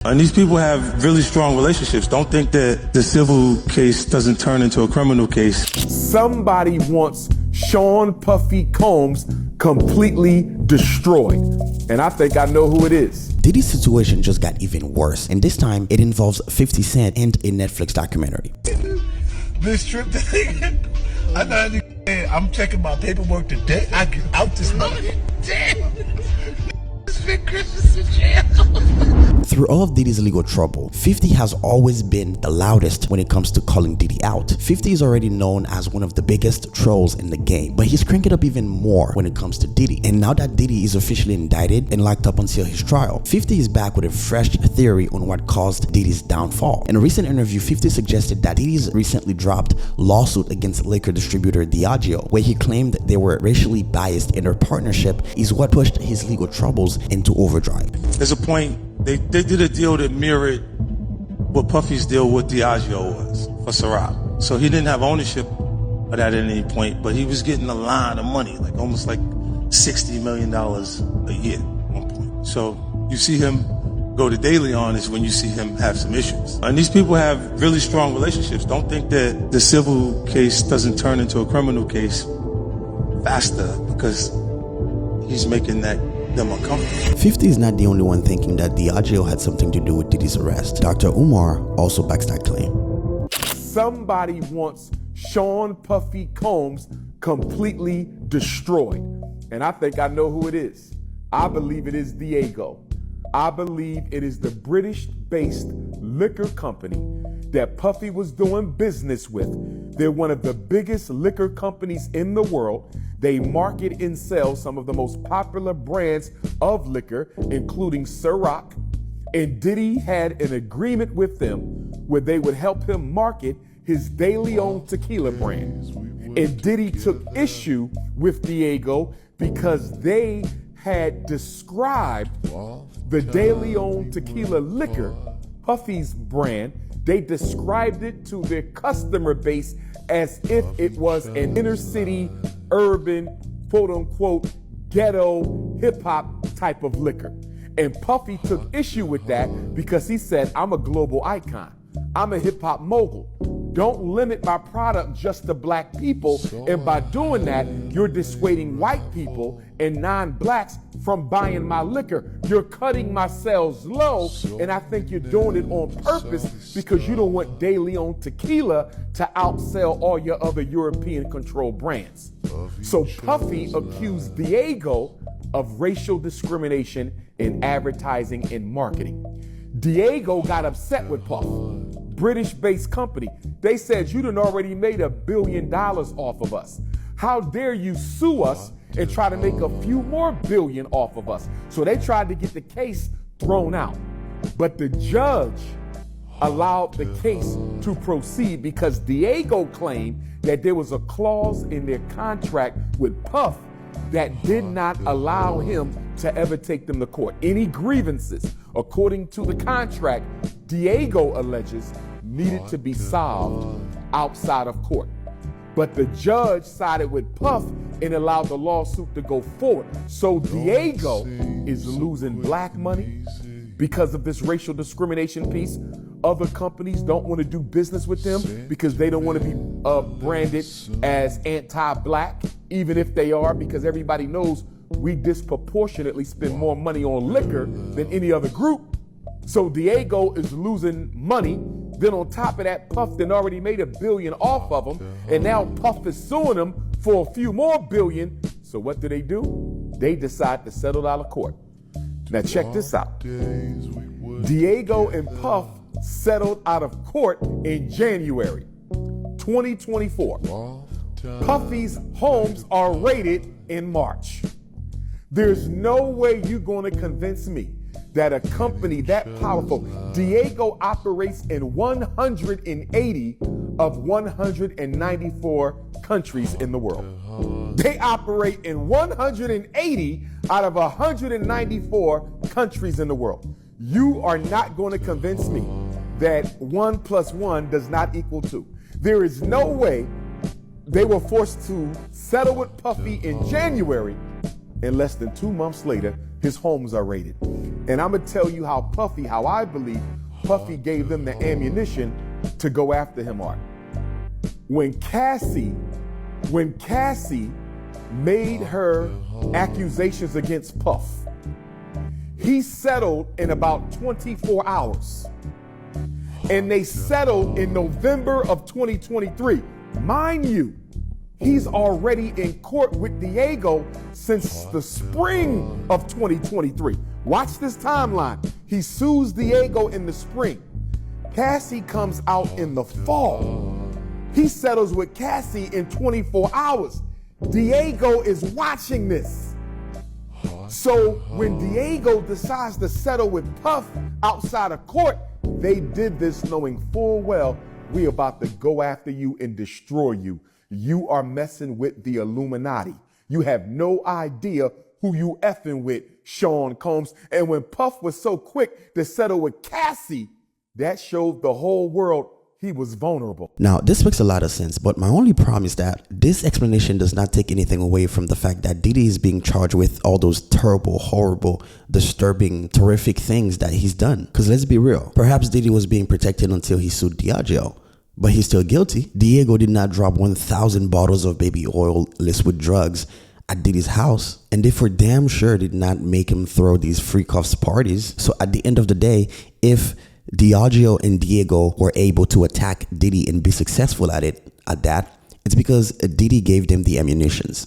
And these people have really strong relationships. Don't think that the civil case doesn't turn into a criminal case. Somebody wants Sean Puffy Combs completely destroyed. And I think I know who it is. Diddy's situation just got even worse, and this time it involves 50 Cent and a Netflix documentary. This trip thing, I thought I'm checking my paperwork today. I get out this money. Damn. It's been Christmas in jail. Through all of Diddy's legal trouble, 50 has always been the loudest when it comes to calling Diddy out. 50 is already known as one of the biggest trolls in the game, but he's cranking up even more when it comes to Diddy. And now that Diddy is officially indicted and locked up until his trial, 50 is back with a fresh theory on what caused Diddy's downfall. In a recent interview, 50 suggested that Diddy's recently dropped lawsuit against liquor distributor Diageo, where he claimed they were racially biased in their partnership, is what pushed his legal troubles into overdrive. There's a point, they did a deal that mirrored what Puffy's deal with Diageo was for Ciroc. So he didn't have ownership of that at any point, but he was getting a line of money, like almost like $60 million a year at one point. So you see him go to daily on is when you see him have some issues. And these people have really strong relationships. Don't think that the civil case doesn't turn into a criminal case faster because he's making them uncomfortable. 50 is not the only one thinking that Diageo had something to do with Diddy's arrest. Dr. Umar also backs that claim. Somebody wants Sean Puffy Combs completely destroyed. And I think I know who it is. I believe it is Diageo. I believe it is the British-based liquor company that Puffy was doing business with. They're one of the biggest liquor companies in the world. They market and sell some of the most popular brands of liquor, including Ciroc. And Diddy had an agreement with them where they would help him market his De Leon tequila brand. And Diddy took issue with Diageo because they had described the De Leon tequila liquor, Puffy's brand, they described it to their customer base as if it was an inner city, urban, quote unquote, ghetto, hip hop type of liquor. And Puffy took issue with that because he said, I'm a global icon. I'm a hip hop mogul. Don't limit my product just to black people. And by doing that, you're dissuading white people and non-blacks from buying my liquor. You're cutting my sales low. And I think you're doing it on purpose because you don't want De Leon tequila to outsell all your other European controlled brands. So Puffy accused Diageo of racial discrimination in advertising and marketing. Diageo got upset with Puff. British-based company. They said, you done already made $1 billion off of us. How dare you sue us and try to make a few more billion off of us? So they tried to get the case thrown out. But the judge allowed the case to proceed because Diageo claimed that there was a clause in their contract with Puff that did not allow him to ever take them to court. Any grievances, according to the contract, Diageo alleges needed to be solved outside of court. But the judge sided with Puff and allowed the lawsuit to go forward. So Diageo is losing black money because of this racial discrimination piece. Other companies don't want to do business with them because they don't want to be branded as anti-black, even if they are, because everybody knows we disproportionately spend more money on liquor than any other group. So Diageo is losing money. Then on top of that, Puff then already made $1 billion off of them. And now Puff is suing them for a few more billion. So what do? They decide to settle out of court. Now check this out. Diageo and Puff settled out of court in January 2024. Puffy's homes are raided in March. There's no way you're going to convince me that a company that powerful, Diageo operates in 180 of 194 countries in the world. They operate in 180 out of 194 countries in the world. You are not going to convince me that 1 + 1 does not equal 2. There is no way they were forced to settle with Puffy in January, and less than 2 months later, his homes are raided. And I'm going to tell you how I believe Puffy gave them the ammunition to go after him, Art. When Cassie made her accusations against Puff, he settled in about 24 hours. And they settled in November of 2023. Mind you, he's already in court with Diego since the spring of 2023. Watch this timeline. He sues Diego in the spring. Cassie comes out in the fall. He settles with Cassie in 24 hours. Diego is watching this. So when Diego decides to settle with Puff outside of court, they did this knowing full well we about to go after you and destroy you. You are messing with the Illuminati. You have no idea who you effing with, Sean Combs. And when Puff was so quick to settle with Cassie, that showed the whole world he was vulnerable. Now, this makes a lot of sense, but my only problem is that this explanation does not take anything away from the fact that Diddy is being charged with all those terrible, horrible, disturbing, terrific things that he's done. Because let's be real, perhaps Diddy was being protected until he sued Diageo, but he's still guilty. Diego did not drop 1,000 bottles of baby oil laced with drugs at Diddy's house, and they for damn sure did not make him throw these free cuffs parties. So at the end of the day, if Diageo and Diego were able to attack Diddy and be successful at that, it's because Diddy gave them the ammunitions.